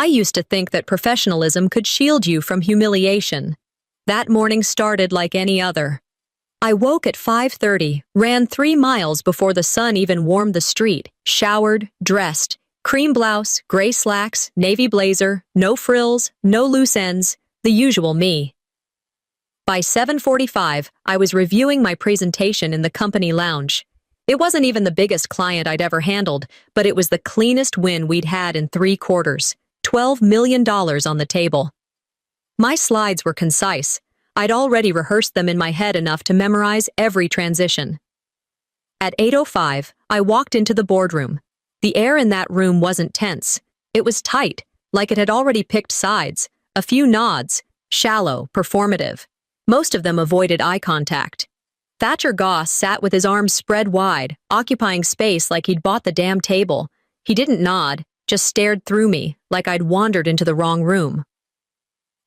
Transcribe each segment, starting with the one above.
I used to think that professionalism could shield you from humiliation. That morning started like any other. I woke at 5:30, ran 3 miles before the sun even warmed the street, showered, dressed, cream blouse, gray slacks, navy blazer, no frills, no loose ends, the usual me. By 7:45, I was reviewing my presentation in the company lounge. It wasn't even the biggest client I'd ever handled, but it was the cleanest win we'd had in 3 quarters, $12 million on the table. My slides were concise. I'd already rehearsed them in my head enough to memorize every transition. At 8:05, I walked into the boardroom. The air in that room wasn't tense. It was tight, like it had already picked sides. A few nods, shallow, performative. Most of them avoided eye contact. Thatcher Goss sat with his arms spread wide, occupying space like he'd bought the damn table. He didn't nod, just stared through me, like I'd wandered into the wrong room.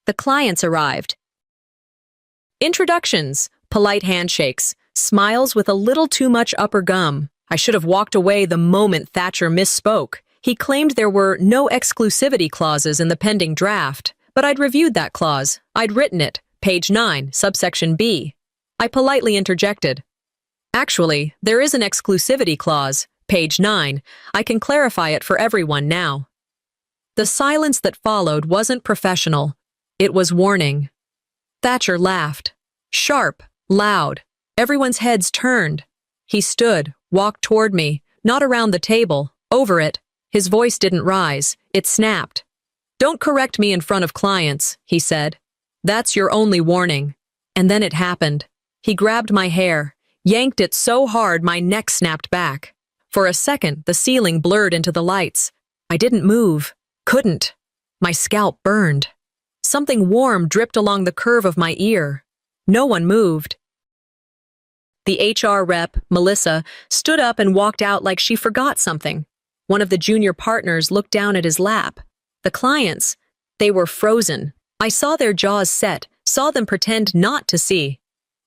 The clients arrived. Introductions, polite handshakes, smiles with a little too much upper gum. I should have walked away the moment Thatcher misspoke. He claimed there were no exclusivity clauses in the pending draft, but I'd reviewed that clause. I'd written it, page 9, subsection B. I politely interjected. Actually, there is an exclusivity clause, page 9. I can clarify it for everyone now. The silence that followed wasn't professional. It was warning. Thatcher laughed. Sharp, loud. Everyone's heads turned. He stood, walked toward me, not around the table, over it. His voice didn't rise. It snapped. Don't correct me in front of clients, he said. That's your only warning. And then it happened. He grabbed my hair, yanked it so hard my neck snapped back. For a second, the ceiling blurred into the lights. I didn't move. Couldn't. My scalp burned. Something warm dripped along the curve of my ear. No one moved. The HR rep, Melissa, stood up and walked out like she forgot something. One of the junior partners looked down at his lap. The clients, they were frozen. I saw their jaws set, saw them pretend not to see.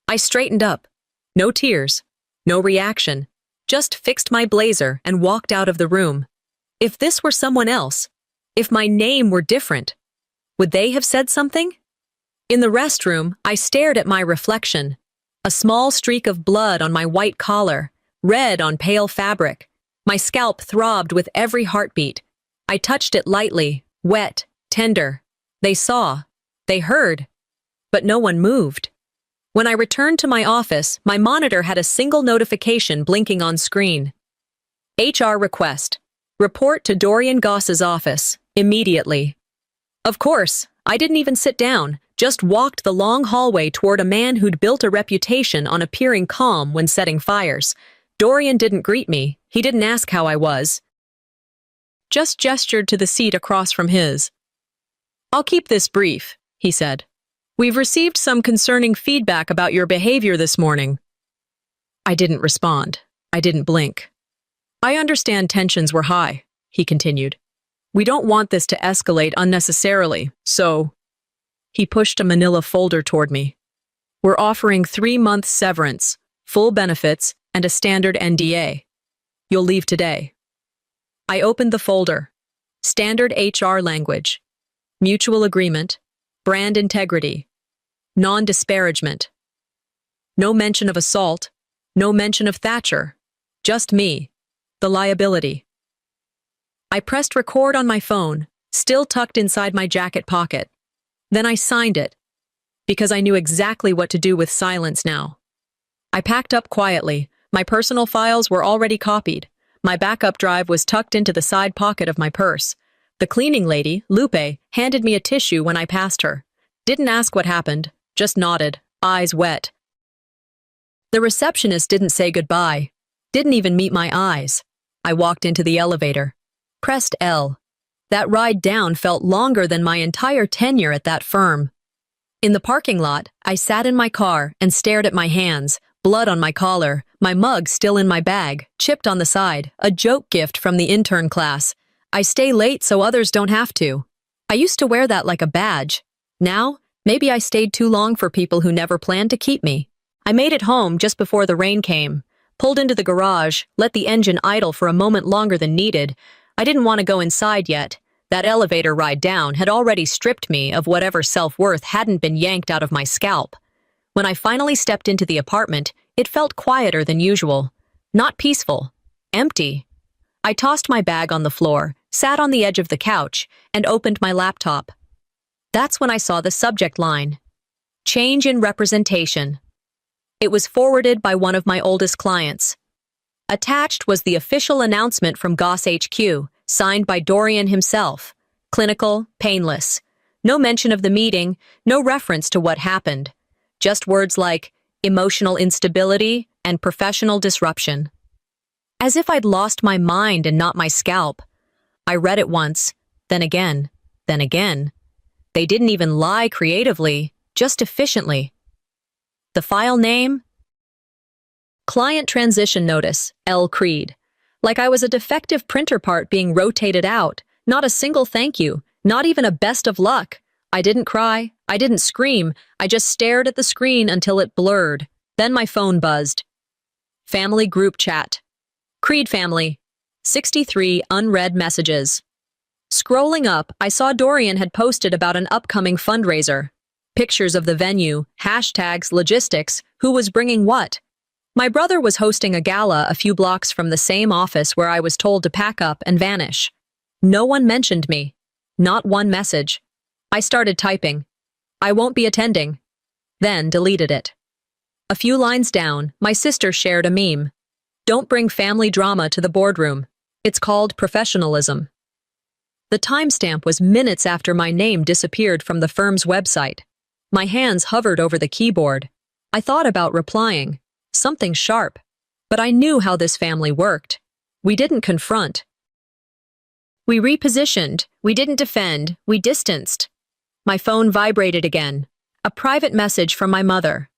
I straightened up. No tears, no reaction. Just fixed my blazer and walked out of the room. If this were someone else, if my name were different, would they have said something? In the restroom, I stared at my reflection. A small streak of blood on my white collar, red on pale fabric. My scalp throbbed with every heartbeat. I touched it lightly, wet, tender. They saw. They heard. But no one moved. When I returned to my office, my monitor had a single notification blinking on screen. HR request. Report to Dorian Goss's office, immediately. Of course, I didn't even sit down, just walked the long hallway toward a man who'd built a reputation on appearing calm when setting fires. Dorian didn't greet me. He didn't ask how I was. Just gestured to the seat across from his. I'll keep this brief, he said. We've received some concerning feedback about your behavior this morning. I didn't respond. I didn't blink. I understand tensions were high, he continued. We don't want this to escalate unnecessarily, so... He pushed a manila folder toward me. We're offering 3-month severance, full benefits, and a standard NDA. You'll leave today. I opened the folder. Standard HR language. Mutual agreement. Brand integrity. Non-disparagement. No mention of assault. No mention of Thatcher. Just me. The liability. I pressed record on my phone, still tucked inside my jacket pocket. Then I signed it, because I knew exactly what to do with silence now. I packed up quietly. My personal files were already copied. My backup drive was tucked into the side pocket of my purse. The cleaning lady, Lupe, handed me a tissue when I passed her. Didn't ask what happened, just nodded, eyes wet. The receptionist didn't say goodbye, didn't even meet my eyes. I walked into the elevator. Pressed L. That ride down felt longer than my entire tenure at that firm. In the parking lot, I sat in my car and stared at my hands, blood on my collar, my mug still in my bag, chipped on the side, a joke gift from the intern class. I stay late so others don't have to. I used to wear that like a badge. Now, maybe I stayed too long for people who never planned to keep me. I made it home just before the rain came, pulled into the garage, let the engine idle for a moment longer than needed. I didn't want to go inside yet. That elevator ride down had already stripped me of whatever self-worth hadn't been yanked out of my scalp. When I finally stepped into the apartment, it felt quieter than usual. Not peaceful. Empty. I tossed my bag on the floor, sat on the edge of the couch, and opened my laptop. That's when I saw the subject line. Change in representation. It was forwarded by one of my oldest clients. Attached was the official announcement from Goss HQ, signed by Dorian himself. Clinical, painless. No mention of the meeting, no reference to what happened. Just words like emotional instability and professional disruption. As if I'd lost my mind and not my scalp. I read it once, then again, then again. They didn't even lie creatively, just efficiently. The file name? Client Transition Notice, L. Creed. Like I was a defective printer part being rotated out. Not a single thank you, not even a best of luck. I didn't cry, I didn't scream, I just stared at the screen until it blurred. Then my phone buzzed. Family group chat. Creed family. 63 unread messages. Scrolling up, I saw Dorian had posted about an upcoming fundraiser. Pictures of the venue, hashtags, logistics, who was bringing what. My brother was hosting a gala a few blocks from the same office where I was told to pack up and vanish. No one mentioned me. Not one message. I started typing. I won't be attending. Then deleted it. A few lines down, my sister shared a meme. Don't bring family drama to the boardroom. It's called professionalism. The timestamp was minutes after my name disappeared from the firm's website. My hands hovered over the keyboard. I thought about replying. Something sharp. But I knew how this family worked. We didn't confront. We repositioned. We didn't defend. We distanced. My phone vibrated again. A private message from my mother.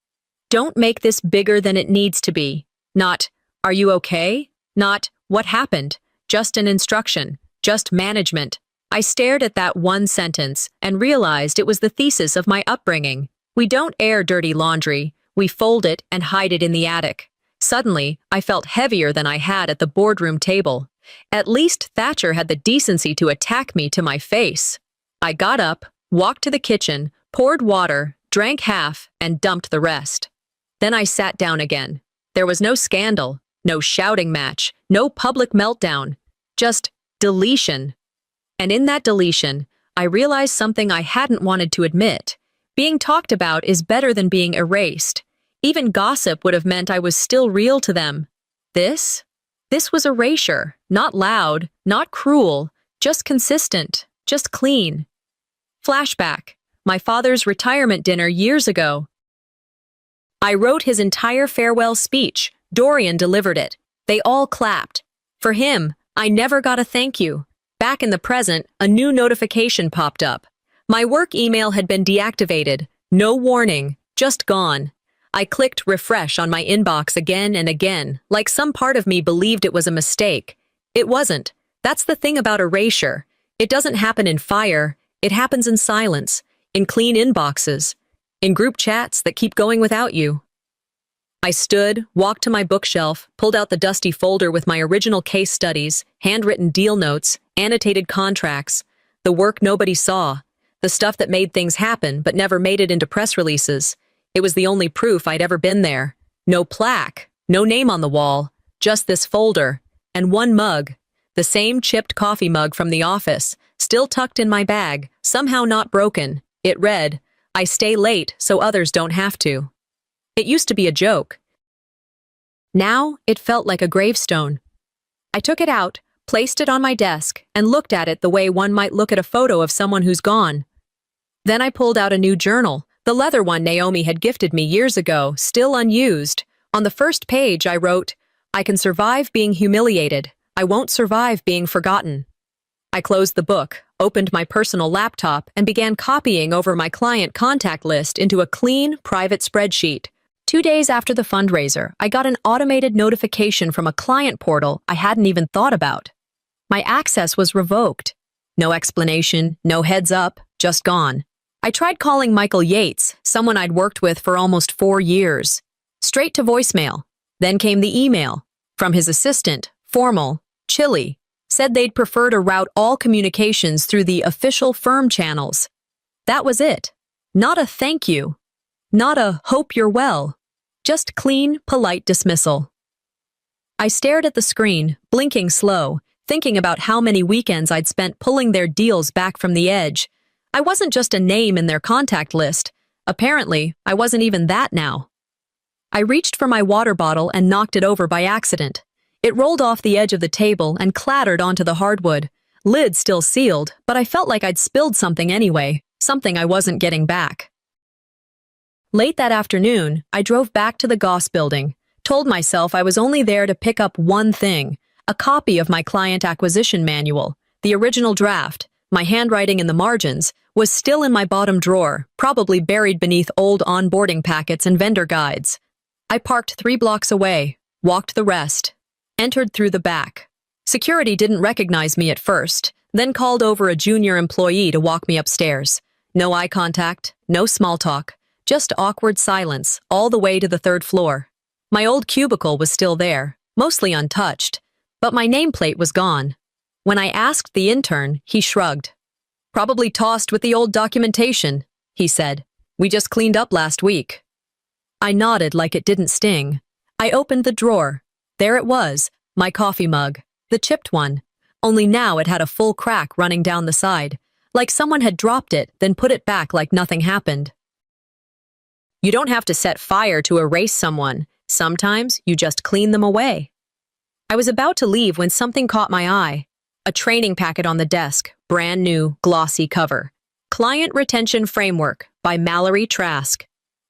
Don't make this bigger than it needs to be. Not, are you okay? Not, what happened? Just an instruction. Just management. I stared at that one sentence and realized it was the thesis of my upbringing. We don't air dirty laundry. We fold it and hide it in the attic. Suddenly, I felt heavier than I had at the boardroom table. At least Thatcher had the decency to attack me to my face. I got up, walked to the kitchen, poured water, drank half, and dumped the rest. Then I sat down again. There was no scandal, no shouting match, no public meltdown. Just deletion. And in that deletion, I realized something I hadn't wanted to admit. Being talked about is better than being erased. Even gossip would have meant I was still real to them. This was erasure. Not loud, not cruel, just consistent, just clean. Flashback. My father's retirement dinner years ago. I wrote his entire farewell speech. Dorian delivered it. They all clapped. For him, I never got a thank you. Back in the present, a new notification popped up. My work email had been deactivated. No warning, just gone. I clicked refresh on my inbox again and again, like some part of me believed it was a mistake. It wasn't. That's the thing about erasure. It doesn't happen in fire. It happens in silence, in clean inboxes, in group chats that keep going without you. I stood, walked to my bookshelf, pulled out the dusty folder with my original case studies, handwritten deal notes, annotated contracts, the work nobody saw, the stuff that made things happen but never made it into press releases. It was the only proof I'd ever been there. No plaque, no name on the wall, just this folder, and one mug, the same chipped coffee mug from the office, still tucked in my bag, somehow not broken. It read, I stay late so others don't have to. It used to be a joke. Now it felt like a gravestone. I took it out, placed it on my desk, and looked at it the way one might look at a photo of someone who's gone. Then I pulled out a new journal, the leather one Naomi had gifted me years ago, still unused. On the first page I wrote, I can survive being humiliated. I won't survive being forgotten. I closed the book, opened my personal laptop, and began copying over my client contact list into a clean, private spreadsheet. 2 days after the fundraiser, I got an automated notification from a client portal I hadn't even thought about. My access was revoked. No explanation, no heads up, just gone. I tried calling Michael Yates, someone I'd worked with for almost 4 years. Straight to voicemail. Then came the email. From his assistant, formal, chilly. Said they'd prefer to route all communications through the official firm channels. That was it. Not a thank you. Not a hope you're well. Just clean, polite dismissal. I stared at the screen, blinking slow, thinking about how many weekends I'd spent pulling their deals back from the edge. I wasn't just a name in their contact list. Apparently, I wasn't even that now. I reached for my water bottle and knocked it over by accident. It rolled off the edge of the table and clattered onto the hardwood. Lid still sealed, but I felt like I'd spilled something anyway, something I wasn't getting back. Late that afternoon, I drove back to the Goss building, told myself I was only there to pick up one thing, a copy of my client acquisition manual. The original draft, my handwriting in the margins, was still in my bottom drawer, probably buried beneath old onboarding packets and vendor guides. I parked 3 blocks away, walked the rest, entered through the back. Security didn't recognize me at first, then called over a junior employee to walk me upstairs. No eye contact, no small talk, just awkward silence all the way to the 3rd floor. My old cubicle was still there, mostly untouched, but my nameplate was gone. When I asked the intern, he shrugged. "Probably tossed with the old documentation," he said. "We just cleaned up last week." I nodded like it didn't sting. I opened the drawer. There it was, my coffee mug, the chipped one. Only now it had a full crack running down the side, like someone had dropped it, then put it back like nothing happened. You don't have to set fire to erase someone. Sometimes you just clean them away. I was about to leave when something caught my eye. A training packet on the desk, brand new, glossy cover. Client Retention Framework by Mallory Trask.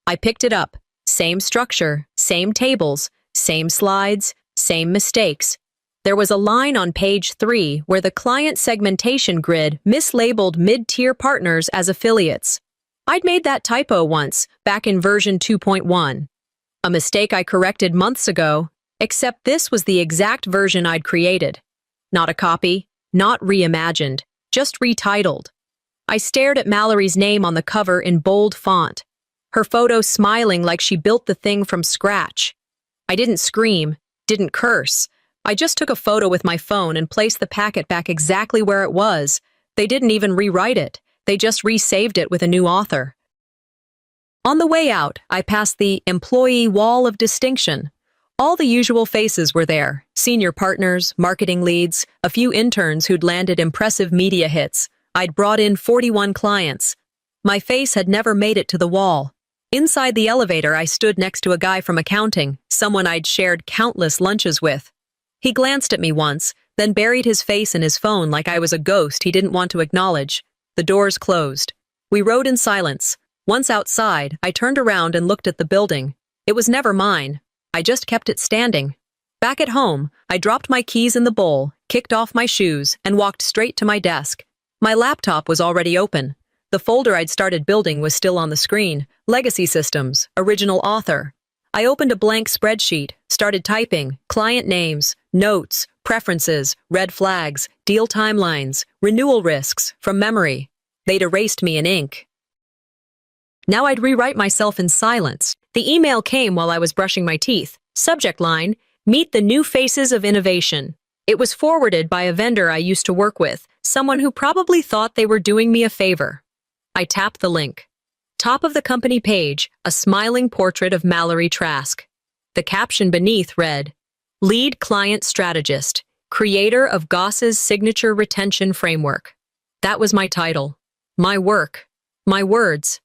I picked it up. Same structure, same tables, same slides, same mistakes. There was a line on page 3 where the client segmentation grid mislabeled mid-tier partners as affiliates. I'd made that typo once, back in version 2.1. A mistake I corrected months ago, except this was the exact version I'd created. Not a copy, not reimagined, just retitled. I stared at Mallory's name on the cover in bold font, her photo smiling like she built the thing from scratch. I didn't scream, didn't curse. I just took a photo with my phone and placed the packet back exactly where it was. They didn't even rewrite it. They just resaved it with a new author. On the way out, I passed the employee wall of distinction. All the usual faces were there. Senior partners, marketing leads, a few interns who'd landed impressive media hits. I'd brought in 41 clients. My face had never made it to the wall. Inside the elevator, I stood next to a guy from accounting, someone I'd shared countless lunches with. He glanced at me once, then buried his face in his phone like I was a ghost he didn't want to acknowledge. The doors closed. We rode in silence. Once outside, I turned around and looked at the building. It was never mine. I just kept it standing. Back at home, I dropped my keys in the bowl, kicked off my shoes, and walked straight to my desk. My laptop was already open. The folder I'd started building was still on the screen. Legacy Systems, Original Author. I opened a blank spreadsheet, started typing, client names, notes, preferences, red flags, deal timelines, renewal risks, from memory. They'd erased me in ink. Now I'd rewrite myself in silence. The email came while I was brushing my teeth. Subject line, Meet the New Faces of Innovation. It was forwarded by a vendor I used to work with, someone who probably thought they were doing me a favor. I tapped the link. Top of the company page, a smiling portrait of Mallory Trask. The caption beneath read, Lead Client Strategist, Creator of Goss's Signature Retention Framework. That was my title. My work. My words.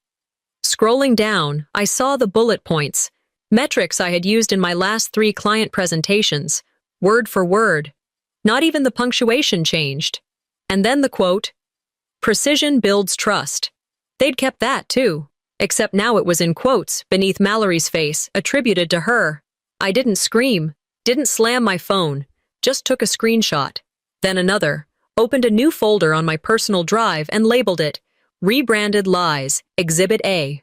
Scrolling down, I saw the bullet points, metrics I had used in my last 3 client presentations, word for word. Not even the punctuation changed. And then the quote, Precision builds trust. They'd kept that too, except now it was in quotes beneath Mallory's face, attributed to her. I didn't scream, didn't slam my phone, just took a screenshot. Then another, opened a new folder on my personal drive and labeled it, Rebranded Lies, Exhibit A.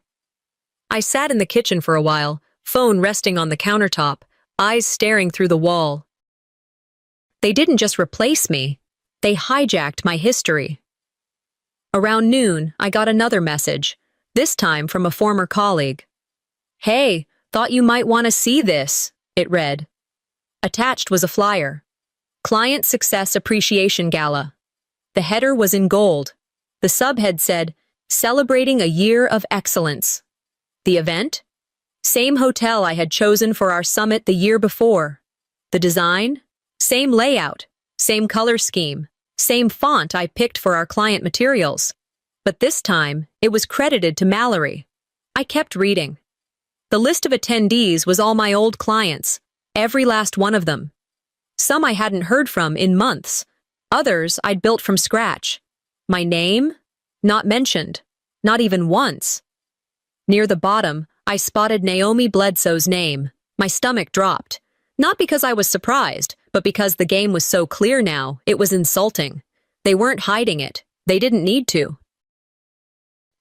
I sat in the kitchen for a while, phone resting on the countertop, eyes staring through the wall. They didn't just replace me, they hijacked my history. Around noon, I got another message, this time from a former colleague. Hey, thought you might want to see this, it read. Attached was a flyer. Client Success Appreciation Gala. The header was in gold. The subhead said, Celebrating a Year of Excellence. The event? Same hotel I had chosen for our summit the year before. The design? Same layout, same color scheme, same font I picked for our client materials. But this time, it was credited to Mallory. I kept reading. The list of attendees was all my old clients, every last one of them. Some I hadn't heard from in months. Others I'd built from scratch. My name? Not mentioned. Not even once. Near the bottom, I spotted Naomi Bledsoe's name. My stomach dropped. Not because I was surprised, but because the game was so clear now, it was insulting. They weren't hiding it. They didn't need to.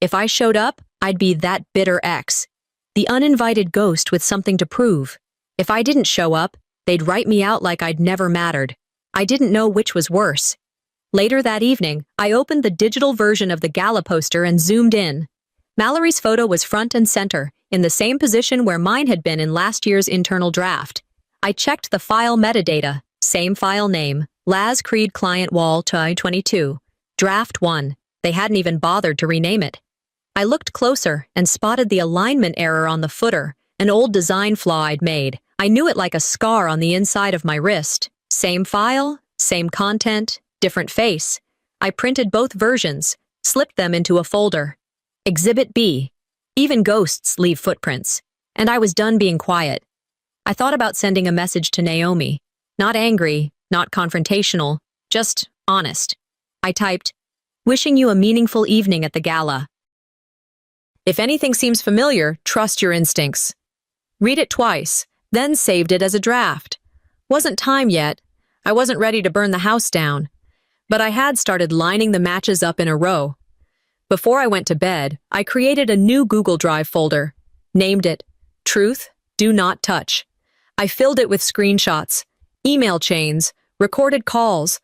If I showed up, I'd be that bitter ex. The uninvited ghost with something to prove. If I didn't show up, they'd write me out like I'd never mattered. I didn't know which was worse. Later that evening, I opened the digital version of the gala poster and zoomed in. Mallory's photo was front and center, in the same position where mine had been in last year's internal draft. I checked the file metadata, same file name, Laz Creed Client Wall 2022, Draft 1. They hadn't even bothered to rename it. I looked closer and spotted the alignment error on the footer, an old design flaw I'd made. I knew it like a scar on the inside of my wrist. Same file, same content, different face. I printed both versions, slipped them into a folder. Exhibit B. Even ghosts leave footprints. And I was done being quiet. I thought about sending a message to Naomi. Not angry, not confrontational, just honest. I typed, Wishing you a meaningful evening at the gala. If anything seems familiar, trust your instincts. Read it twice, then saved it as a draft. Wasn't time yet. I wasn't ready to burn the house down. But I had started lining the matches up in a row. Before I went to bed, I created a new Google Drive folder, named it Truth Do Not Touch. I filled it with screenshots, email chains, recorded calls,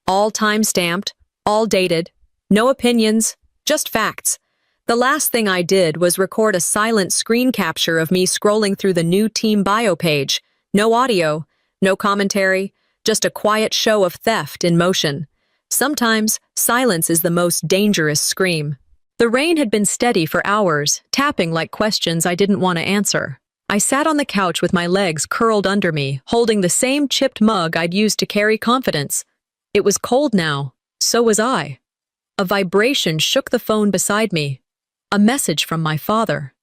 all time-stamped, all dated, no opinions, just facts. The last thing I did was record a silent screen capture of me scrolling through the new team bio page. No audio, no commentary, just a quiet show of theft in motion. Sometimes, silence is the most dangerous scream. The rain had been steady for hours, tapping like questions I didn't want to answer. I sat on the couch with my legs curled under me, holding the same chipped mug I'd used to carry confidence. It was cold now. So was I. A vibration shook the phone beside me. A message from my father.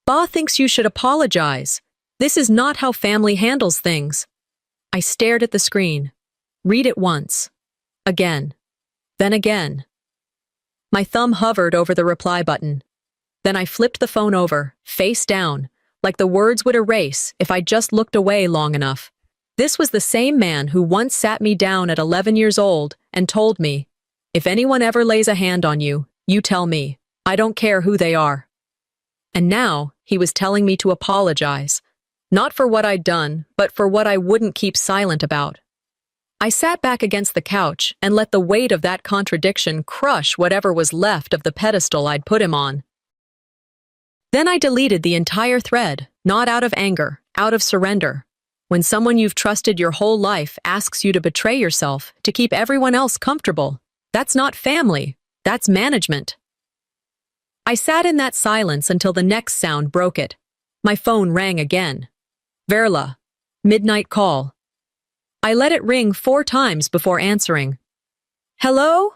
Ba thinks you should apologize. This is not how family handles things. I stared at the screen. Read it once. Again. Then again. My thumb hovered over the reply button. Then I flipped the phone over, face down, like the words would erase if I just looked away long enough. This was the same man who once sat me down at 11 years old and told me, if anyone ever lays a hand on you, you tell me. I don't care who they are. And now he was telling me to apologize, not for what I'd done, but for what I wouldn't keep silent about. I sat back against the couch and let the weight of that contradiction crush whatever was left of the pedestal I'd put him on. Then I deleted the entire thread, not out of anger, out of surrender. When someone you've trusted your whole life asks you to betray yourself to keep everyone else comfortable, that's not family, that's management. I sat in that silence until the next sound broke it. My phone rang again. Verla. Midnight call. I let it ring 4 times before answering. Hello?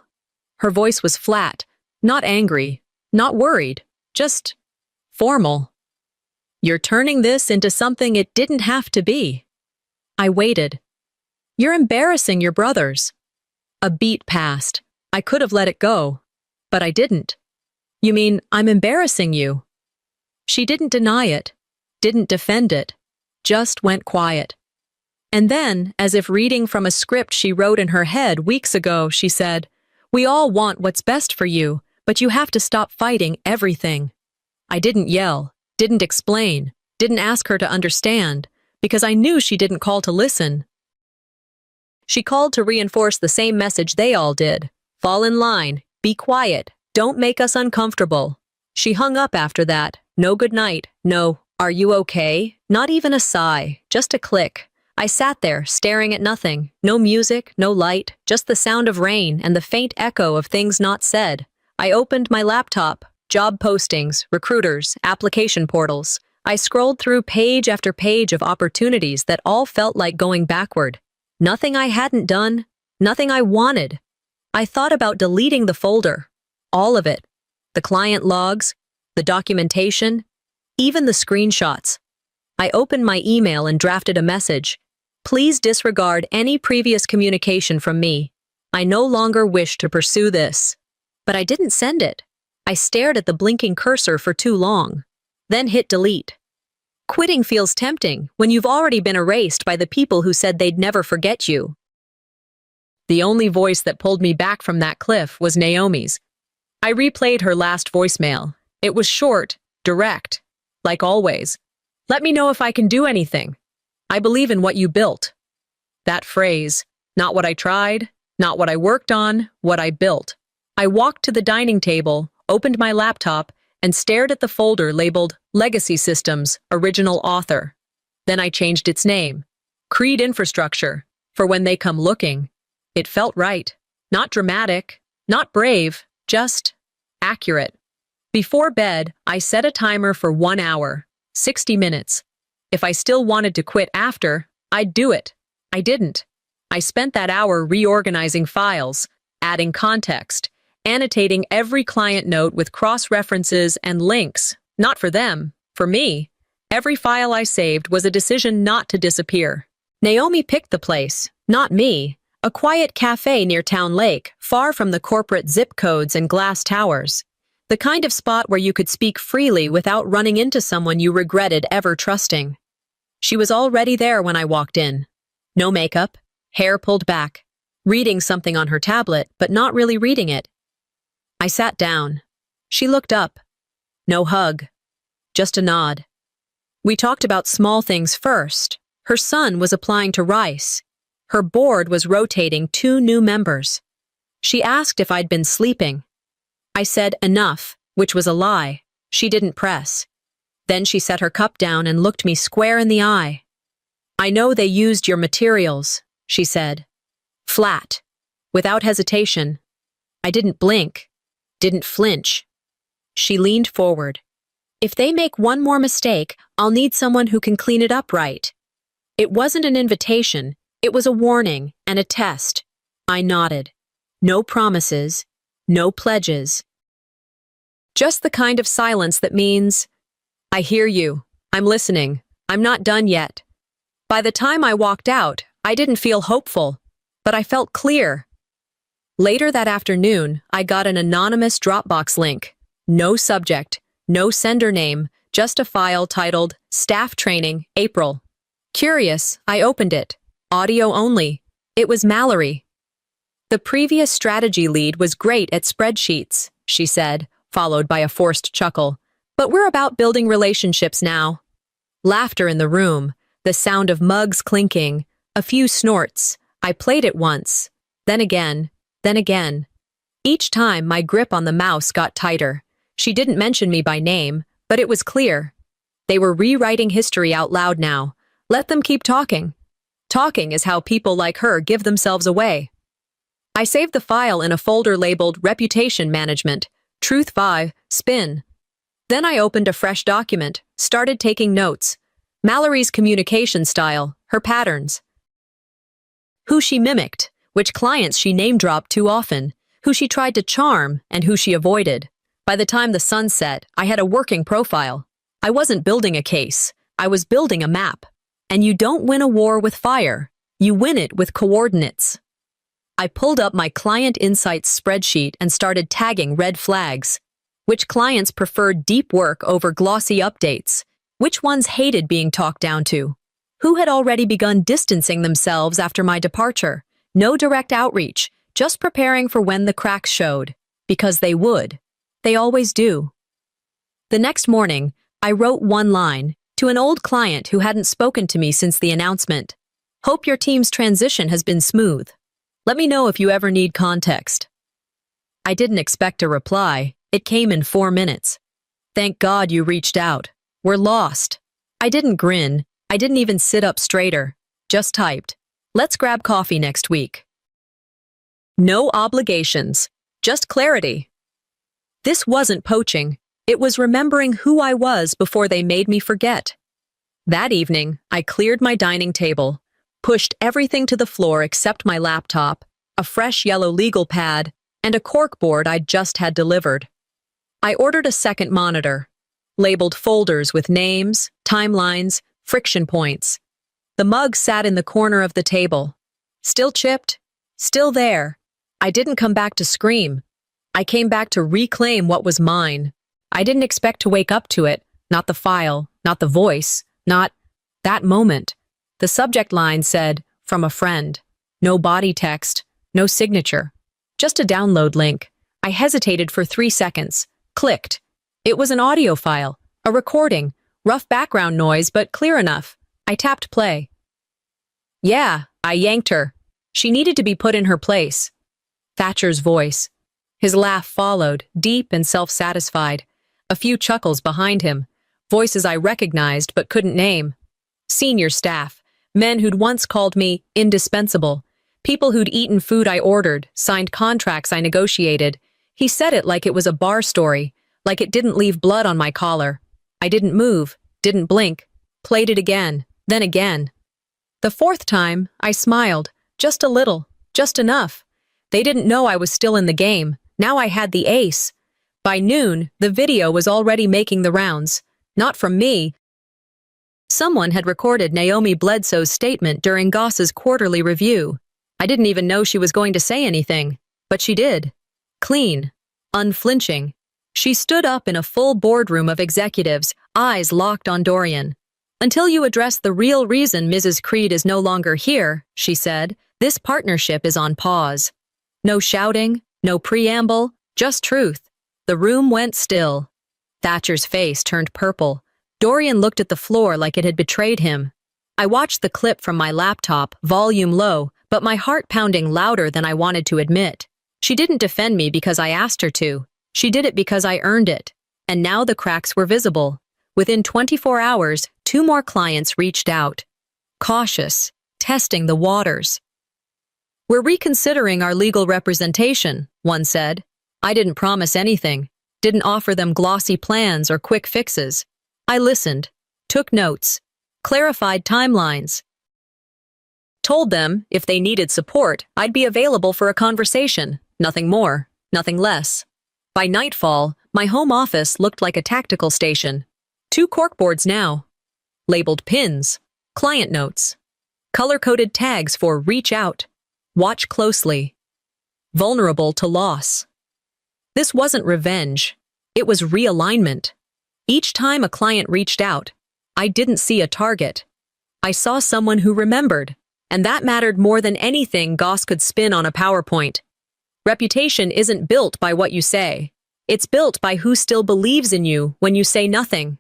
Her voice was flat, not angry, not worried, just formal. You're turning this into something it didn't have to be. I waited. You're embarrassing your brothers. A beat passed. I could have let it go, but I didn't. You mean I'm embarrassing you? She didn't deny it, didn't defend it, just went quiet. And then, as if reading from a script she wrote in her head weeks ago, she said, We all want what's best for you, but you have to stop fighting everything. I didn't yell, didn't explain, didn't ask her to understand, because I knew she didn't call to listen. She called to reinforce the same message they all did. Fall in line, be quiet, don't make us uncomfortable. She hung up after that. No good night, no, are you okay? Not even a sigh, just a click. I sat there, staring at nothing. No music, no light, just the sound of rain and the faint echo of things not said. I opened my laptop, job postings, recruiters, application portals. I scrolled through page after page of opportunities that all felt like going backward. Nothing I hadn't done, nothing I wanted. I thought about deleting the folder. All of it. The client logs, the documentation, even the screenshots. I opened my email and drafted a message. Please disregard any previous communication from me. I no longer wish to pursue this. But I didn't send it. I stared at the blinking cursor for too long, then hit delete. Quitting feels tempting when you've already been erased by the people who said they'd never forget you. The only voice that pulled me back from that cliff was Naomi's. I replayed her last voicemail. It was short, direct, like always. Let me know if I can do anything. I believe in what you built. That phrase, not what I tried, not what I worked on, what I built. I walked to the dining table, opened my laptop, and stared at the folder labeled Legacy Systems, Original Author. Then I changed its name. Creed Infrastructure, for when they come looking. It felt right. Not dramatic, not brave, just accurate. Before bed, I set a timer for 1 hour, 60 minutes. If I still wanted to quit after, I'd do it. I didn't. I spent that hour reorganizing files, adding context, annotating every client note with cross-references and links. Not for them, for me. Every file I saved was a decision not to disappear. Naomi picked the place, not me. A quiet cafe near Town Lake, far from the corporate zip codes and glass towers. The kind of spot where you could speak freely without running into someone you regretted ever trusting. She was already there when I walked in. No makeup, hair pulled back, reading something on her tablet, but not really reading it. I sat down. She looked up. No hug, just a nod. We talked about small things first. Her son was applying to Rice. Her board was rotating 2 new members. She asked if I'd been sleeping. I said enough, which was a lie. She didn't press. Then she set her cup down and looked me square in the eye. I know they used your materials, she said. Flat, without hesitation. I didn't blink, didn't flinch. She leaned forward. If they make one more mistake, I'll need someone who can clean it up right. It wasn't an invitation. It was a warning and a test. I nodded. No promises, no pledges. Just the kind of silence that means, I hear you, I'm listening, I'm not done yet. By the time I walked out, I didn't feel hopeful, but I felt clear. Later that afternoon, I got an anonymous Dropbox link. No subject, no sender name, just a file titled Staff Training, April. Curious, I opened it. Audio only. It was Mallory. The previous strategy lead was great at spreadsheets, she said, followed by a forced chuckle. But we're about building relationships now. Laughter in the room, the sound of mugs clinking, a few snorts. I played it once, then again, then again. Each time my grip on the mouse got tighter. She didn't mention me by name, but it was clear. They were rewriting history out loud now. Let them keep talking. Talking is how people like her give themselves away. I saved the file in a folder labeled Reputation Management, Truth 5, Spin. Then I opened a fresh document, started taking notes. Mallory's communication style, her patterns. Who she mimicked, which clients she name-dropped too often, who she tried to charm, and who she avoided. By the time the sun set, I had a working profile. I wasn't building a case. I was building a map. And you don't win a war with fire. You win it with coordinates. I pulled up my Client Insights spreadsheet and started tagging red flags. Which clients preferred deep work over glossy updates? Which ones hated being talked down to? Who had already begun distancing themselves after my departure? No direct outreach, just preparing for when the cracks showed. Because they would. They always do. The next morning, I wrote one line to an old client who hadn't spoken to me since the announcement. Hope your team's transition has been smooth. Let me know if you ever need context. I didn't expect a reply. It came in 4 minutes. Thank God you reached out. We're lost. I didn't grin. I didn't even sit up straighter. Just typed. Let's grab coffee next week. No obligations. Just clarity. This wasn't poaching. It was remembering who I was before they made me forget. That evening, I cleared my dining table, pushed everything to the floor except my laptop, a fresh yellow legal pad, and a corkboard I'd just had delivered. I ordered a second monitor, labeled folders with names, timelines, friction points. The mug sat in the corner of the table. Still chipped, still there. I didn't come back to scream. I came back to reclaim what was mine. I didn't expect to wake up to it, not the file, not the voice, not that moment. The subject line said, "From a friend." No body text, no signature. Just a download link. I hesitated for 3 seconds. Clicked. It was an audio file, a recording, rough background noise, but clear enough. I tapped play. Yeah, I yanked her. She needed to be put in her place. Thatcher's voice. His laugh followed, deep and self-satisfied. A few chuckles behind him. Voices I recognized but couldn't name. Senior staff. Men who'd once called me indispensable. People who'd eaten food I ordered, signed contracts I negotiated. He said it like it was a bar story, like it didn't leave blood on my collar. I didn't move, didn't blink, played it again, then again. The fourth time, I smiled, just a little, just enough. They didn't know I was still in the game. Now I had the ace. By noon, the video was already making the rounds. Not from me. Someone had recorded Naomi Bledsoe's statement during Goss's quarterly review. I didn't even know she was going to say anything, but she did. Clean, unflinching. She stood up in a full boardroom of executives, eyes locked on Dorian. "Until you address the real reason Mrs. Creed is no longer here," she said, "this partnership is on pause." No shouting, no preamble, just truth. The room went still. Thatcher's face turned purple. Dorian looked at the floor like it had betrayed him. I watched the clip from my laptop, volume low, but my heart pounding louder than I wanted to admit. She didn't defend me because I asked her to. She did it because I earned it. And now the cracks were visible. Within 24 hours, 2 more clients reached out. Cautious, testing the waters. "We're reconsidering our legal representation," one said. I didn't promise anything, didn't offer them glossy plans or quick fixes. I listened, took notes, clarified timelines. Told them, if they needed support, I'd be available for a conversation. Nothing more, nothing less. By nightfall, my home office looked like a tactical station. 2 corkboards now. Labeled pins, client notes. Color-coded tags for reach out, watch closely. Vulnerable to loss. This wasn't revenge. It was realignment. Each time a client reached out, I didn't see a target. I saw someone who remembered, and that mattered more than anything Goss could spin on a PowerPoint. Reputation isn't built by what you say. It's built by who still believes in you when you say nothing.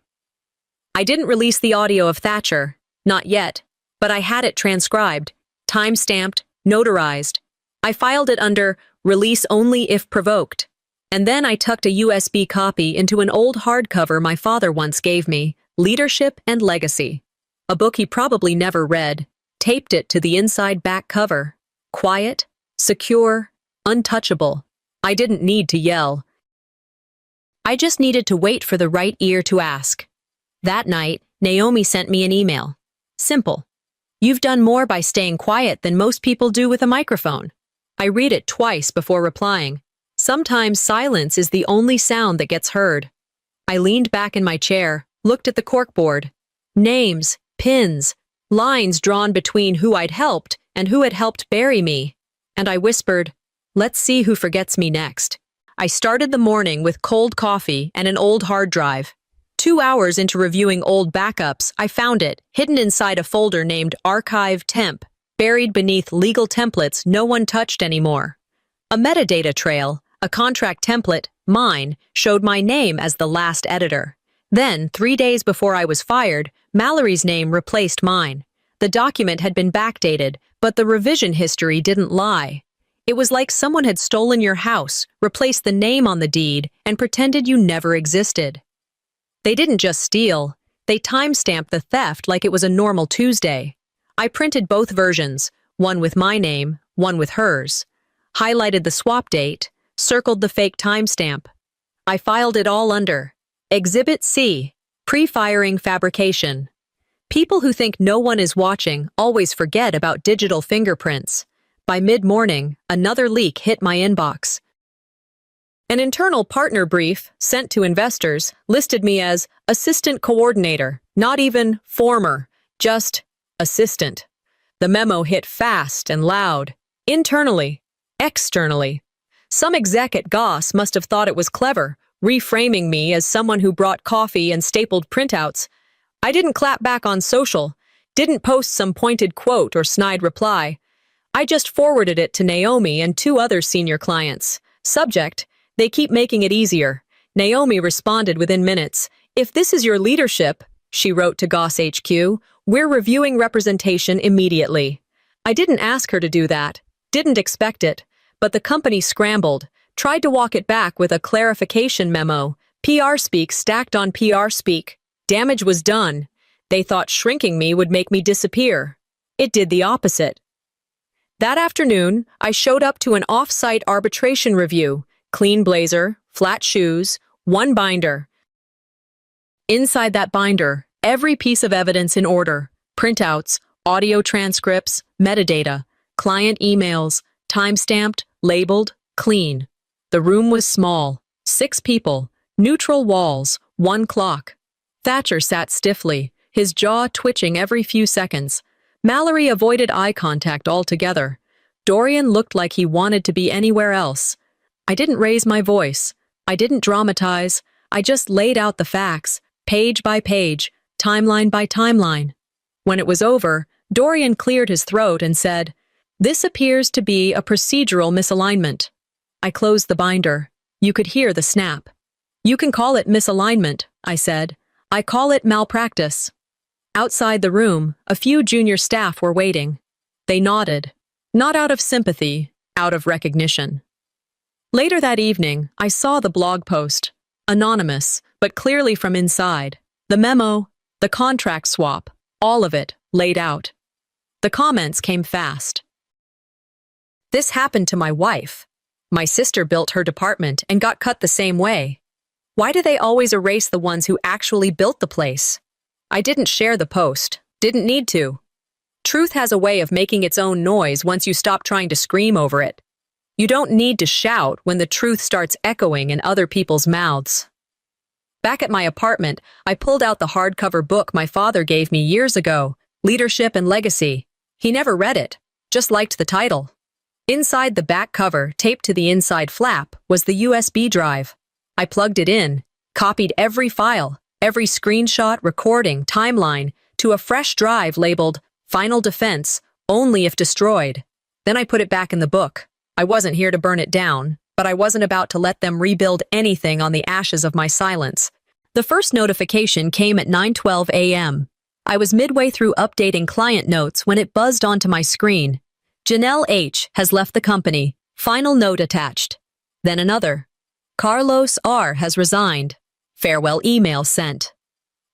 I didn't release the audio of Thatcher, not yet, but I had it transcribed, time-stamped, notarized. I filed it under release only if provoked. And then I tucked a USB copy into an old hardcover my father once gave me, Leadership and Legacy. A book he probably never read, taped it to the inside back cover. Quiet, secure, untouchable. I didn't need to yell. I just needed to wait for the right ear to ask. That night, Naomi sent me an email. Simple. "You've done more by staying quiet than most people do with a microphone." I read it twice before replying. Sometimes silence is the only sound that gets heard. I leaned back in my chair, looked at the corkboard. Names, pins, lines drawn between who I'd helped and who had helped bury me. And I whispered, "Let's see who forgets me next." I started the morning with cold coffee and an old hard drive. 2 hours into reviewing old backups, I found it, hidden inside a folder named Archive Temp, buried beneath legal templates no one touched anymore. A metadata trail, a contract template, mine, showed my name as the last editor. Then, 3 days before I was fired, Mallory's name replaced mine. The document had been backdated, but the revision history didn't lie. It was like someone had stolen your house, replaced the name on the deed, and pretended you never existed. They didn't just steal. They timestamped the theft like it was a normal Tuesday. I printed both versions, one with my name, one with hers. Highlighted the swap date, circled the fake timestamp. I filed it all under Exhibit C, Pre-Firing Fabrication. People who think no one is watching always forget about digital fingerprints. By mid-morning, another leak hit my inbox. An internal partner brief sent to investors listed me as assistant coordinator, not even former, just assistant. The memo hit fast and loud, internally, externally. Some exec at Goss must have thought it was clever, reframing me as someone who brought coffee and stapled printouts. I didn't clap back on social, didn't post some pointed quote or snide reply. I just forwarded it to Naomi and 2 other senior clients. Subject: they keep making it easier. Naomi responded within minutes. If this is your leadership, she wrote to Goss HQ, we're reviewing representation immediately. I didn't ask her to do that, didn't expect it, but the company scrambled, tried to walk it back with a clarification memo. PR speak stacked on PR speak. Damage was done. They thought shrinking me would make me disappear. It did the opposite. That afternoon, I showed up to an off-site arbitration review. Clean blazer, flat shoes, 1 binder. Inside that binder, every piece of evidence in order. Printouts, audio transcripts, metadata, client emails, time-stamped, labeled, clean. The room was small. 6 people, neutral walls, 1 clock. Thatcher sat stiffly, his jaw twitching every few seconds. Mallory avoided eye contact altogether. Dorian looked like he wanted to be anywhere else. I didn't raise my voice. I didn't dramatize. I just laid out the facts, page by page, timeline by timeline. When it was over, Dorian cleared his throat and said, "This appears to be a procedural misalignment." I closed the binder. You could hear the snap. "You can call it misalignment," I said. "I call it malpractice." Outside the room, a few junior staff were waiting. They nodded. Not out of sympathy, out of recognition. Later that evening, I saw the blog post. Anonymous, but clearly from inside. The memo, the contract swap, all of it laid out. The comments came fast. "This happened to my wife. My sister built her department and got cut the same way. Why do they always erase the ones who actually built the place?" I didn't share the post. Didn't need to. Truth has a way of making its own noise once you stop trying to scream over it. You don't need to shout when the truth starts echoing in other people's mouths. Back at my apartment, I pulled out the hardcover book my father gave me years ago, Leadership and Legacy. He never read it, just liked the title. Inside the back cover, taped to the inside flap, was the USB drive. I plugged it in, copied every file, every screenshot, recording, timeline, to a fresh drive labeled Final Defense, only if destroyed. Then I put it back in the book. I wasn't here to burn it down, but I wasn't about to let them rebuild anything on the ashes of my silence. The first notification came at 9:12 a.m. I was midway through updating client notes when it buzzed onto my screen. Janelle H. has left the company. Final note attached. Then another. Carlos R. has resigned. Farewell email sent.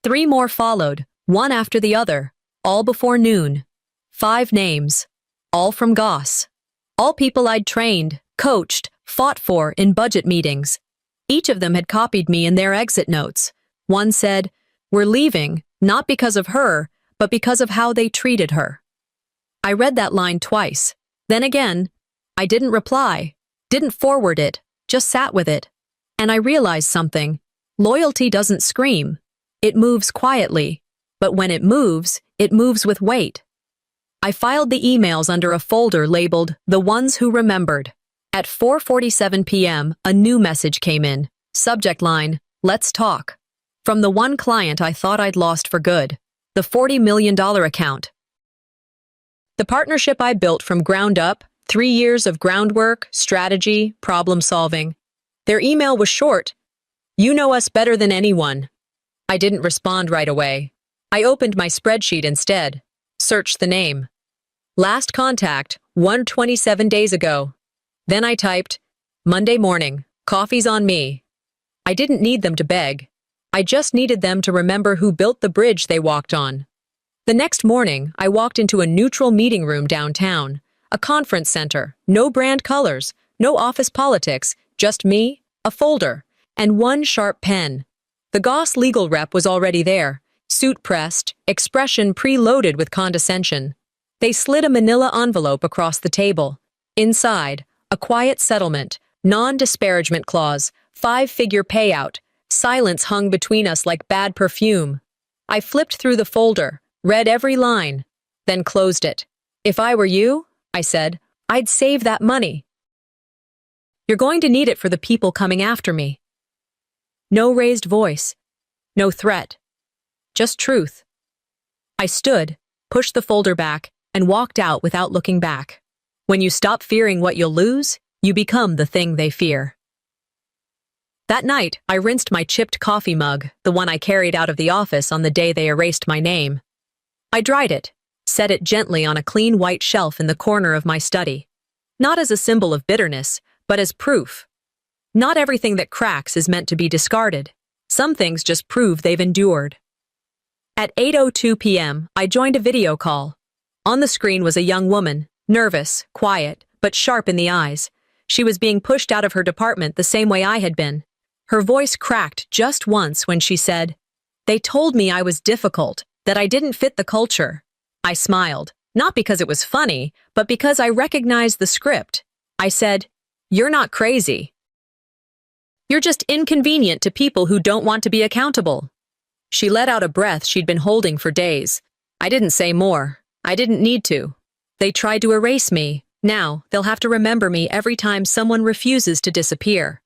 3 more followed, one after the other, all before noon. 5 names, all from Goss. All people I'd trained, coached, fought for in budget meetings. Each of them had copied me in their exit notes. One said, "We're leaving, not because of her, but because of how they treated her." I read that line twice. Then again, I didn't reply, didn't forward it, just sat with it. And I realized something. Loyalty doesn't scream. It moves quietly. But when it moves with weight. I filed the emails under a folder labeled The Ones Who Remembered. At 4:47 p.m., a new message came in. Subject line, "Let's talk." From the one client I thought I'd lost for good. The $40 million account. The partnership I built from ground up, 3 years of groundwork, strategy, problem solving. Their email was short. "You know us better than anyone." I didn't respond right away. I opened my spreadsheet instead. Searched the name. Last contact, 127 days ago. Then I typed, "Monday morning, coffee's on me." I didn't need them to beg. I just needed them to remember who built the bridge they walked on. The next morning, I walked into a neutral meeting room downtown, a conference center, no brand colors, no office politics, just me, a folder, and one sharp pen. The Goss legal rep was already there, suit pressed, expression preloaded with condescension. They slid a manila envelope across the table. Inside, a quiet settlement, non-disparagement clause, 5-figure payout. Silence hung between us like bad perfume. I flipped through the folder, read every line, then closed it. If I were you, I said, I'd save that money. You're going to need it for the people coming after me. No raised voice, no threat, just truth. I stood, pushed the folder back, and walked out without looking back. When you stop fearing what you'll lose, you become the thing they fear. That night, I rinsed my chipped coffee mug, the one I carried out of the office on the day they erased my name. I dried it, set it gently on a clean white shelf in the corner of my study. Not as a symbol of bitterness, but as proof. Not everything that cracks is meant to be discarded. Some things just prove they've endured. At 8:02 p.m., I joined a video call. On the screen was a young woman, nervous, quiet, but sharp in the eyes. She was being pushed out of her department the same way I had been. Her voice cracked just once when she said, "They told me I was difficult, that I didn't fit the culture." I smiled, not because it was funny, but because I recognized the script. I said, "You're not crazy. You're just inconvenient to people who don't want to be accountable." She let out a breath she'd been holding for days. I didn't say more. I didn't need to. They tried to erase me. Now, they'll have to remember me every time someone refuses to disappear.